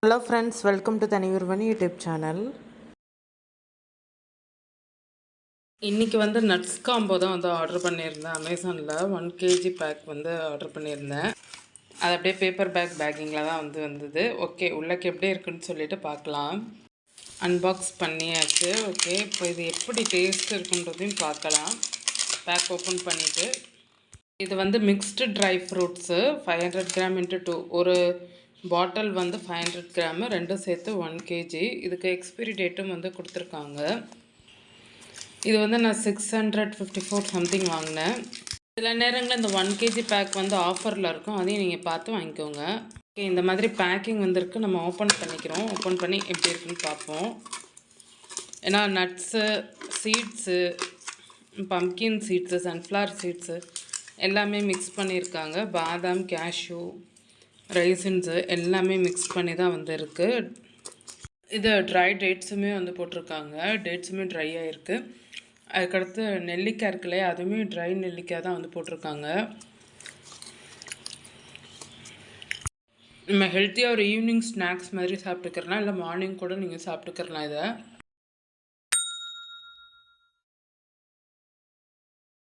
Hello friends, welcome to Thaniyurvani YouTube channel. இன்றைக்கி வந்து nuts combo தான் வந்து ஆர்டர் பண்ணியிருந்தேன் அமேசானில் 1 kg பேக் வந்து ஆர்டர் பண்ணியிருந்தேன். அது அப்படியே பேப்பர் பேக்கிங்கில் தான் வந்தது. ஓகே, உள்ளக்கு எப்படி இருக்குன்னு சொல்லிட்டு பார்க்கலாம். அன்பாக்ஸ் பண்ணியாச்சு. ஓகே, இப்போ இது எப்படி டேஸ்ட் இருக்குன்றதையும் பார்க்கலாம். பேக் ஓப்பன் பண்ணிவிட்டு இது வந்து mixed dry fruits 500 gram into 2 ஒரு பாட்டில் வந்து 500 கிராமு ரெண்டும் சேர்த்து 1 kg. இதுக்கு எக்ஸ்பிரி டேட்டும் வந்து கொடுத்துருக்காங்க. இது வந்து நான் 654 சம்திங் வாங்கினேன். சில நேரங்களில் இந்த 1 kg பேக் வந்து ஆஃபரில் இருக்கும், அதையும் நீங்கள் பார்த்து வாங்கிக்கோங்க. ஓகே, இந்த மாதிரி பேக்கிங் வந்திருக்கு. நம்ம ஓப்பன் பண்ணிக்கிறோம். ஓப்பன் பண்ணி எப்படி இருக்குன்னு பார்ப்போம். ஏன்னா nuts, seeds, pumpkin seeds, sunflower seeds எல்லாமே மிக்ஸ் பண்ணியிருக்காங்க. பாதாம், கேஷ்யூ, ரைசின்ஸு எல்லாமே மிக்ஸ் பண்ணி தான் வந்துருக்கு. இது ட்ரை டேட்ஸுமே வந்து போட்டிருக்காங்க. டேட்ஸுமே ட்ரை ஆகிருக்கு. அதுக்கடுத்து நெல்லிக்காய் இருக்குல்லையே, அதுவுமே ட்ரை நெல்லிக்காய் தான் வந்து போட்டிருக்காங்க. நம்ம ஹெல்த்தியாக ஒரு ஈவினிங் ஸ்நாக்ஸ் மாதிரி சாப்பிட்டுக்கிறலாம், இல்லை மார்னிங் கூட நீங்கள் சாப்பிட்டுக்கிறலாம். இதை